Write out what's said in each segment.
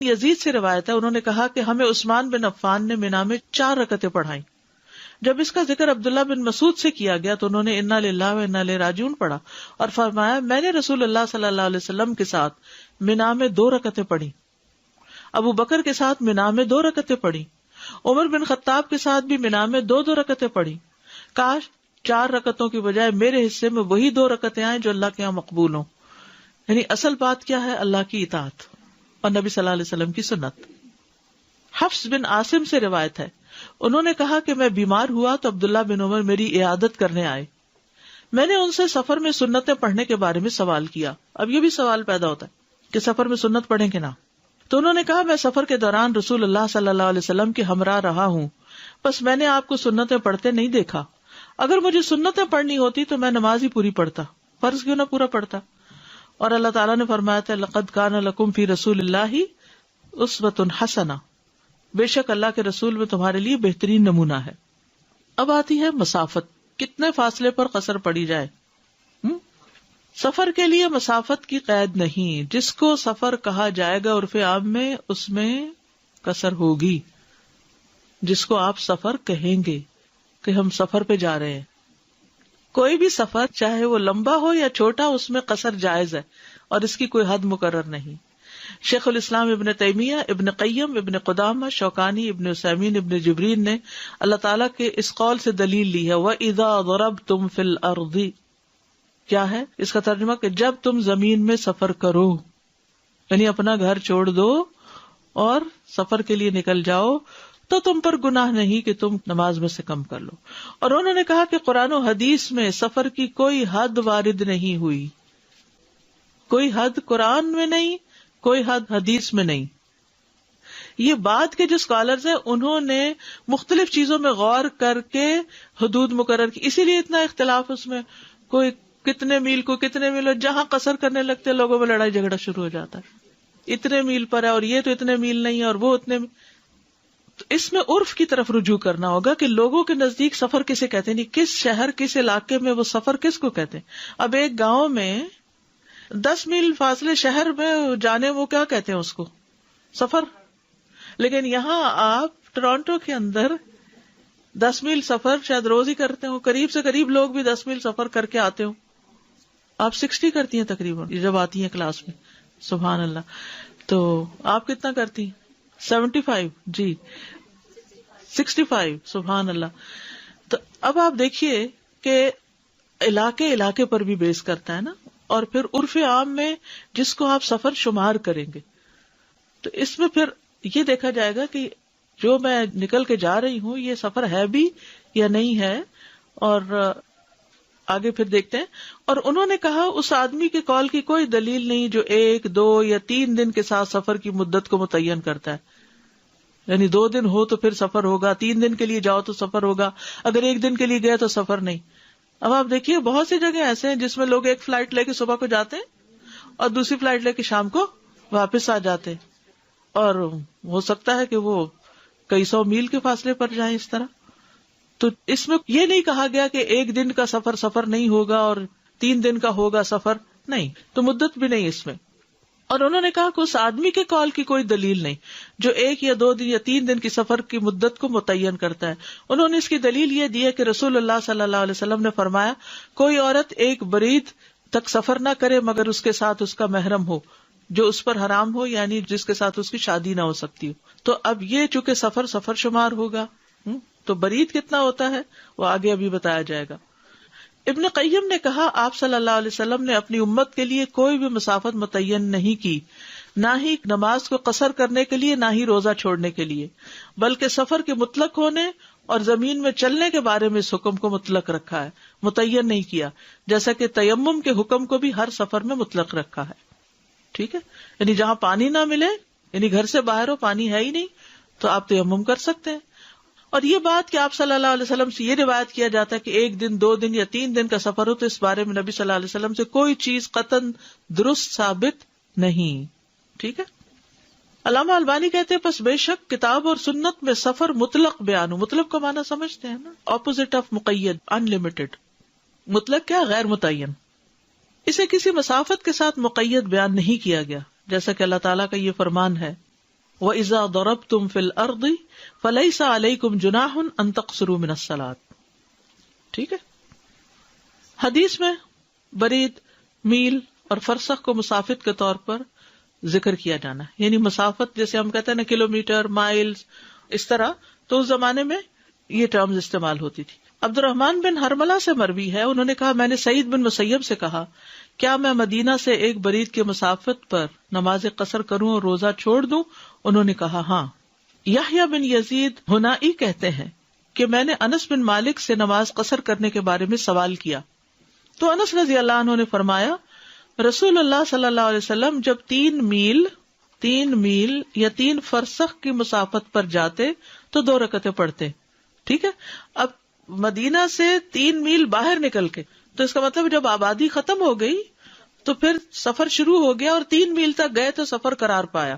یزید سے روایت ہے، انہوں نے کہا کہ ہمیں عثمان بن عفان نے منا میں 4 رکعتیں پڑھائیں. جب اس کا ذکر عبداللہ بن مسعود سے کیا گیا تو انہوں نے انا للہ و انا الیہ راجعون پڑھا اور فرمایا میں نے رسول اللہ صلی اللہ علیہ وسلم کے ساتھ منا میں 2 رکعتیں پڑھی، ابو بکر کے ساتھ منا میں 2 رکعتیں پڑھی، عمر بن خطاب کے ساتھ بھی منا میں 2 رکعتیں پڑھی. کاش 4 رکعتوں کی بجائے میرے حصے میں وہی 2 رکعتیں آئیں جو اللہ کے یہاں مقبول ہوں. یعنی اصل بات کیا ہے؟ اللہ کی اطاعت اور نبی صلی اللہ علیہ وسلم کی سنت. حفص بن عاصم سے روایت ہے، انہوں نے کہا کہ میں بیمار ہوا تو عبداللہ بن عمر میری عیادت کرنے آئے. میں نے ان سے سفر میں سنتیں پڑھنے کے بارے میں سوال کیا. اب یہ بھی سوال پیدا ہوتا ہے کہ سفر میں سنت پڑھیں کہ نہ. تو انہوں نے کہا میں سفر کے دوران رسول اللہ صلی اللہ علیہ وسلم کے ہمراہ رہا ہوں، بس میں نے آپ کو سنتیں پڑھتے نہیں دیکھا. اگر مجھے سنتیں پڑھنی ہوتی تو میں نماز ہی پوری پڑھتا، فرض کیوں نہ پورا پڑھتا. اور اللہ تعالیٰ نے فرمایا تھا لقد کان لکم فی رسول اللہ اسوۃ حسنہ، بے شک اللہ کے رسول میں تمہارے لیے بہترین نمونہ ہے. اب آتی ہے مسافت، کتنے فاصلے پر قصر پڑی جائے. سفر کے لیے مسافت کی قید نہیں، جس کو سفر کہا جائے گا عرف عام میں اس میں قصر ہوگی. جس کو آپ سفر کہیں گے کہ ہم سفر پہ جا رہے ہیں، کوئی بھی سفر چاہے وہ لمبا ہو یا چھوٹا اس میں قصر جائز ہے اور اس کی کوئی حد مقرر نہیں. شیخ الاسلام ابن تیمیہ، ابن قیم، ابن قدامہ، شوکانی، ابن عثیمین، ابن جبرین نے اللہ تعالیٰ کے اس قول سے دلیل لی ہے وَإِذَا ضَرَبْتُمْ فِي الْأَرْضِ. کیا ہے اس کا ترجمہ؟ کہ جب تم زمین میں سفر کرو، یعنی اپنا گھر چھوڑ دو اور سفر کے لیے نکل جاؤ تو تم پر گناہ نہیں کہ تم نماز میں سے کم کر لو. اور انہوں نے کہا کہ قرآن و حدیث میں سفر کی کوئی حد وارد نہیں ہوئی، کوئی حد قرآن میں نہیں، کوئی حد حدیث میں نہیں. یہ بات کے جو اسکالرز ہیں انہوں نے مختلف چیزوں میں غور کر کے حدود مقرر کی، اسی لیے اتنا اختلاف اس میں. کوئی کتنے میل کو کتنے میل، جہاں قصر کرنے لگتے لوگوں میں لڑائی جھگڑا شروع ہو جاتا ہے. اتنے میل پر ہے اور یہ تو اتنے میل نہیں ہے اور وہ اتنے. تو اس میں عرف کی طرف رجوع کرنا ہوگا کہ لوگوں کے نزدیک سفر کسے کہتے ہیں، کس شہر کس علاقے میں وہ سفر کس کو کہتے ہیں. اب ایک گاؤں میں 10 میل فاصلے شہر میں جانے وہ کیا کہتے ہیں اس کو؟ سفر. لیکن یہاں آپ ٹورانٹو کے اندر 10 میل سفر شاید روز ہی کرتے ہو، قریب سے قریب لوگ بھی 10 میل سفر کر کے آتے ہو. آپ 60 کرتی ہیں تقریباً جب آتی ہیں کلاس میں. سبحان اللہ. تو آپ کتنا کرتی ہیں؟ 75. جی 65. سبحان اللہ. تو اب آپ دیکھیے کہ علاقے پر بھی بیس کرتا ہے نا، اور پھر عرف عام میں جس کو آپ سفر شمار کریں گے تو اس میں پھر یہ دیکھا جائے گا کہ جو میں نکل کے جا رہی ہوں یہ سفر ہے بھی یا نہیں ہے. اور آگے پھر دیکھتے ہیں. اور انہوں نے کہا اس آدمی کے قول کی کوئی دلیل نہیں جو 1، 2 یا 3 دن کے ساتھ سفر کی مدت کو متعین کرتا ہے. یعنی 2 دن ہو تو پھر سفر ہوگا، 3 دن کے لیے جاؤ تو سفر ہوگا، اگر 1 دن کے لیے گئے تو سفر نہیں. اب آپ دیکھیے بہت سی جگہ ایسے ہیں جس میں لوگ ایک فلائٹ لے کے صبح کو جاتے ہیں اور دوسری فلائٹ لے کے شام کو واپس آ جاتے ہیں، اور ہو سکتا ہے کہ وہ کئی 100 میل کے فاصلے پر جائیں اس طرح. تو اس میں یہ نہیں کہا گیا کہ 1 دن کا سفر نہیں ہوگا اور 3 دن کا ہوگا سفر، نہیں، تو مدت بھی نہیں اس میں. اور انہوں نے کہا کہ اس آدمی کے قول کی کوئی دلیل نہیں جو 1 یا 2 دن یا 3 دن کی سفر کی مدت کو متعین کرتا ہے. انہوں نے اس کی دلیل یہ دی ہے کہ رسول اللہ صلی اللہ علیہ وسلم نے فرمایا کوئی عورت 1 برید تک سفر نہ کرے مگر اس کے ساتھ اس کا محرم ہو جو اس پر حرام ہو، یعنی جس کے ساتھ اس کی شادی نہ ہو سکتی ہو. تو اب یہ چونکہ سفر شمار ہوگا تو برید کتنا ہوتا ہے وہ آگے ابھی بتایا جائے گا. ابن قیم نے کہا آپ صلی اللہ علیہ وسلم نے اپنی امت کے لیے کوئی بھی مسافت متعین نہیں کی، نہ ہی نماز کو قصر کرنے کے لیے نہ ہی روزہ چھوڑنے کے لیے، بلکہ سفر کے مطلق ہونے اور زمین میں چلنے کے بارے میں اس حکم کو مطلق رکھا ہے، متعین نہیں کیا، جیسا کہ تیمم کے حکم کو بھی ہر سفر میں مطلق رکھا ہے. ٹھیک ہے، یعنی جہاں پانی نہ ملے، یعنی گھر سے باہر ہو پانی ہے ہی نہیں تو آپ تیمم کر سکتے ہیں. اور یہ بات کہ آپ صلی اللہ علیہ وسلم سے یہ روایت کیا جاتا ہے کہ 1 دن 2 دن یا 3 دن کا سفر ہو تو اس بارے میں نبی صلی اللہ علیہ وسلم سے کوئی چیز قطعاً درست ثابت نہیں. ٹھیک ہے. علامہ البانی کہتے ہیں پس بے شک کتاب اور سنت میں سفر مطلق بیان ہو. مطلق کا معنی سمجھتے ہیں نا، اپوزٹ آف مقید، ان لمیٹڈ. مطلق کیا؟ غیر متعین. اسے کسی مسافت کے ساتھ مقید بیان نہیں کیا گیا، جیسا کہ اللہ تعالیٰ کا یہ فرمان ہے وَإِذَا ضَرَبْتُمْ فِي الْأَرْضِ فَلَيْسَ عَلَيْكُمْ جُنَاحٌ أَن تَقْصُرُوا مِنَ الصَّلَاةِ. ٹھیک ہے. حدیث میں برید، میل اور فرسخ کو مسافت کے طور پر ذکر کیا جانا ہے، یعنی مسافت جیسے ہم کہتے ہیں نا کلومیٹر، مائلز، اس طرح، تو اس زمانے میں یہ ٹرمز استعمال ہوتی تھی. عبد الرحمن بن حرملہ سے مروی ہے، انہوں نے کہا میں نے سعید بن مسیب سے کہا کیا میں مدینہ سے ایک برید کے مسافت پر نماز قصر کروں اور روزہ چھوڑ دوں؟ انہوں نے کہا ہاں. یحییٰ بن یزید ہنائی کہتے ہیں کہ میں نے انس بن مالک سے نماز قصر کرنے کے بارے میں سوال کیا تو انس رضی اللہ عنہ نے فرمایا رسول اللہ صلی اللہ علیہ وسلم جب 3 میل یا 3 فرسخ کی مسافت پر جاتے تو 2 رکعتیں پڑھتے. ٹھیک ہے. اب مدینہ سے 3 میل باہر نکل کے، تو اس کا مطلب جب آبادی ختم ہو گئی تو پھر سفر شروع ہو گیا اور 3 میل تک گئے تو سفر قرار پایا.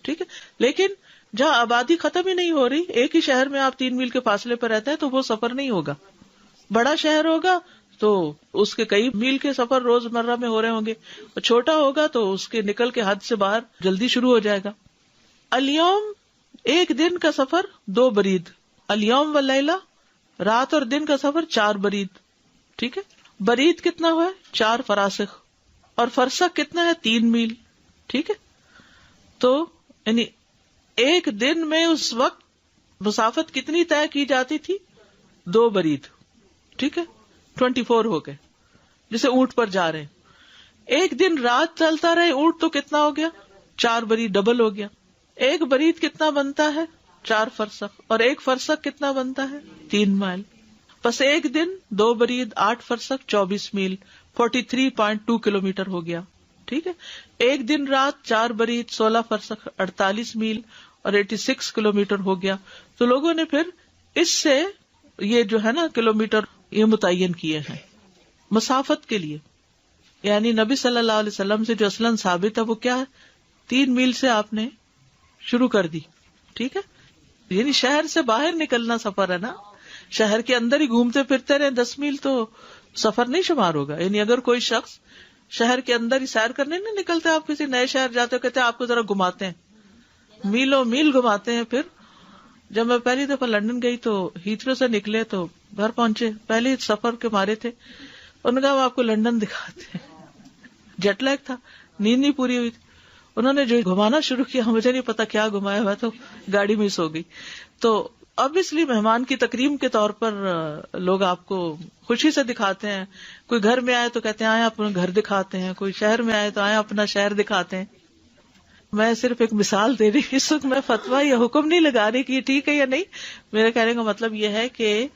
ٹھیک ہے. لیکن جہاں آبادی ختم ہی نہیں ہو رہی، ایک ہی شہر میں آپ 3 میل کے فاصلے پر رہتے ہیں تو وہ سفر نہیں ہوگا. بڑا شہر ہوگا تو اس کے کئی میل کے سفر روز مرہ میں ہو رہے ہوں گے، اور چھوٹا ہوگا تو اس کے نکل کے حد سے باہر جلدی شروع ہو جائے گا. الیوم، ایک دن کا سفر 2 برید، الیوم واللیلہ، رات اور دن کا سفر 4 برید. ٹھیک ہے. برید کتنا ہوا ہے؟ 4 فراسخ، اور فرسخ کتنا ہے؟ 3 میل. ٹھیک ہے. تو یعنی ایک دن میں اس وقت مسافت کتنی طے کی جاتی تھی؟ 2 برید. ٹھیک ہے. 24 ہو گئے، جسے اونٹ پر جا رہے ہیں. ایک دن رات چلتا رہے اونٹ تو کتنا ہو گیا؟ 4 برید، ڈبل ہو گیا. ایک برید کتنا بنتا ہے؟ 4 فرسخ، اور ایک فرسخ کتنا بنتا ہے؟ 3 مائل. بس ایک دن 2 برید 8 فرسخ 24 میل 43.2 کلومیٹر ہو گیا. ٹھیک ہے. ایک دن رات 4 برید 16 فرسخ 48 میل اور 86 کلومیٹر ہو گیا. تو لوگوں نے پھر اس سے یہ جو ہے نا کلومیٹر یہ متعین کیے ہیں مسافت کے لیے. یعنی نبی صلی اللہ علیہ وسلم سے جو اصلاً ثابت ہے وہ کیا ہے؟ 3 میل سے آپ نے شروع کر دی. ٹھیک ہے. یعنی شہر سے باہر نکلنا سفر ہے نا، شہر کے اندر ہی گھومتے پھرتے رہے 10 میل تو سفر نہیں شمار ہوگا. یعنی اگر کوئی شخص شہر کے اندر ہی سیر کرنے نہیں نکلتے، آپ کسی نئے شہر جاتے ہو کہتے ہیں آپ کو ذرا گھماتے ہیں، میلوں میل گھماتے ہیں. پھر جب میں پہلی دفعہ لندن گئی تو ہیتھرو سے نکلے تو گھر پہنچے، پہلے سفر کے مارے تھے، انہوں نے کہا وہ آپ کو لندن دکھاتے ہیں. جیٹ لیگ تھا، نیند نہیں پوری ہوئی تھی. انہوں نے جو گھمانا شروع کیا مجھے نہیں پتا کیا گھمایا ہوا، تو گاڑی میں سو گئی. تو اب اس لیے مہمان کی تکریم کے طور پر لوگ آپ کو خوشی سے دکھاتے ہیں. کوئی گھر میں آئے تو کہتے ہیں آئے اپنا گھر دکھاتے ہیں، کوئی شہر میں آئے تو آئے اپنا شہر دکھاتے ہیں. میں صرف ایک مثال دے رہی، اس وقت میں فتویٰ یا حکم نہیں لگا رہی کہ یہ ٹھیک ہے یا نہیں. میرے کہنے کا مطلب یہ ہے کہ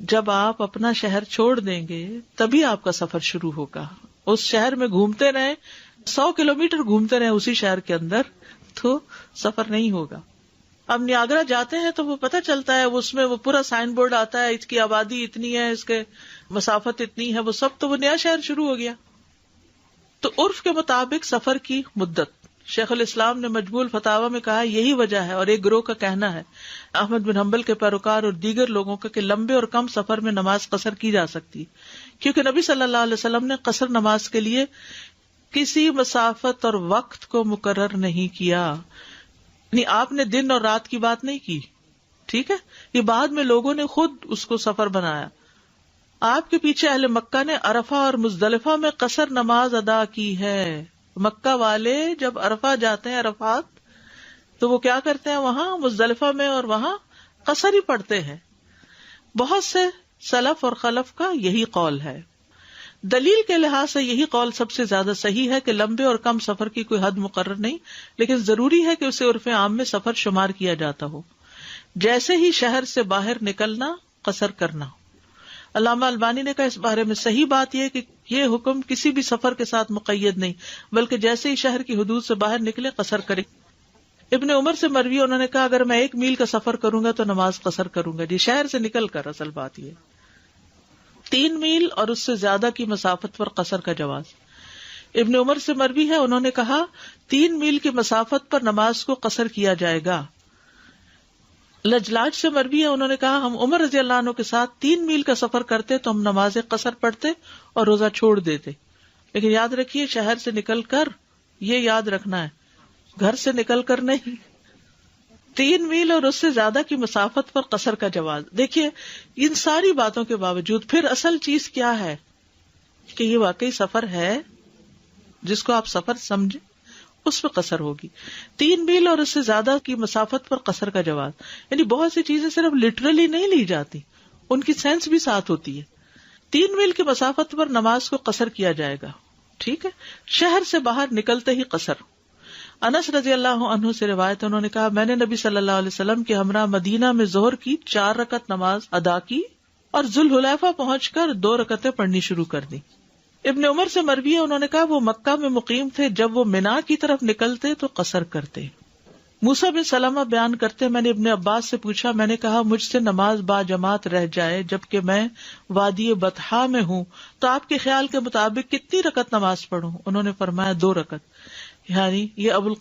جب آپ اپنا شہر چھوڑ دیں گے تبھی آپ کا سفر شروع ہوگا. اس شہر میں گھومتے رہیں 100 کلومیٹر گھومتے رہیں اسی شہر کے اندر تو سفر نہیں ہوگا. اب نیاگرا جاتے ہیں تو وہ پتہ چلتا ہے، اس میں وہ پورا سائن بورڈ آتا ہے، اس کی آبادی اتنی ہے، اس کے مسافت اتنی ہے، وہ سب تو وہ نیا شہر شروع ہو گیا. تو عرف کے مطابق سفر کی مدت شیخ الاسلام نے مجموع الفتاوی میں کہا یہی وجہ ہے، اور ایک گروہ کا کہنا ہے احمد بن حنبل کے پیروکار اور دیگر لوگوں کا، کہ لمبے اور کم سفر میں نماز قصر کی جا سکتی، کیونکہ نبی صلی اللہ علیہ وسلم نے قصر نماز کے لیے کسی مسافت اور وقت کو مقرر نہیں کیا. یعنی آپ نے دن اور رات کی بات نہیں کی. ٹھیک ہے. یہ بعد میں لوگوں نے خود اس کو سفر بنایا. آپ کے پیچھے اہل مکہ نے عرفہ اور مزدلفہ میں قصر نماز ادا کی ہے. مکہ والے جب عرفہ جاتے ہیں عرفات تو وہ کیا کرتے ہیں، وہاں مزدلفہ میں اور وہاں قصر ہی پڑھتے ہیں. بہت سے سلف اور خلف کا یہی قول ہے. دلیل کے لحاظ سے یہی قول سب سے زیادہ صحیح ہے کہ لمبے اور کم سفر کی کوئی حد مقرر نہیں، لیکن ضروری ہے کہ اسے عرف عام میں سفر شمار کیا جاتا ہو، جیسے ہی شہر سے باہر نکلنا قصر کرنا. علامہ البانی نے کہا اس بارے میں صحیح بات یہ کہ یہ حکم کسی بھی سفر کے ساتھ مقید نہیں، بلکہ جیسے ہی شہر کی حدود سے باہر نکلے قصر کرے. ابن عمر سے مروی انہوں نے کہا اگر میں 1 میل کا سفر کروں گا تو نماز قصر کروں گا. جی شہر سے نکل کر، اصل بات یہ 3 میل اور اس سے زیادہ کی مسافت پر قصر کا جواز. ابن عمر سے مروی ہے انہوں نے کہا 3 میل کی مسافت پر نماز کو قصر کیا جائے گا. لجلاج سے مروی ہے انہوں نے کہا ہم عمر رضی اللہ عنہ کے ساتھ 3 میل کا سفر کرتے تو ہم نماز قصر پڑھتے اور روزہ چھوڑ دیتے. لیکن یاد رکھیے شہر سے نکل کر، یہ یاد رکھنا ہے، گھر سے نکل کر نہیں. 3 میل اور اس سے زیادہ کی مسافت پر قصر کا جواز. دیکھیے ان ساری باتوں کے باوجود پھر اصل چیز کیا ہے کہ یہ واقعی سفر ہے جس کو آپ سفر سمجھیں, اس پہ قصر ہوگی. 3 میل اور اس سے زیادہ کی مسافت پر قصر کا جواز, یعنی بہت سی چیزیں صرف لٹرلی نہیں لی جاتی, ان کی سینس بھی ساتھ ہوتی ہے. 3 میل کی مسافت پر نماز کو قصر کیا جائے گا, ٹھیک ہے, شہر سے باہر نکلتے ہی قصر. انس رضی اللہ عنہ سے روایت, انہوں نے کہا میں نے نبی صلی اللہ علیہ وسلم کے ہمراہ مدینہ میں ظہر کی 4 رکعت نماز ادا کی اور ذوالحلیفہ پہنچ کر 2 رکعتیں پڑھنی شروع کر دی. ابن عمر سے مروی ہے, انہوں نے کہا وہ مکہ میں مقیم تھے, جب وہ منا کی طرف نکلتے تو قصر کرتے. موسیٰ بن سلمہ بیان کرتے میں نے ابن عباس سے پوچھا, میں نے کہا مجھ سے نماز با جماعت رہ جائے جبکہ میں وادی بطحا میں ہوں تو آپ کے خیال کے مطابق کتنی رکعت نماز پڑھوں؟ انہوں نے فرمایا 2 رکعت. یعنی یہ ابو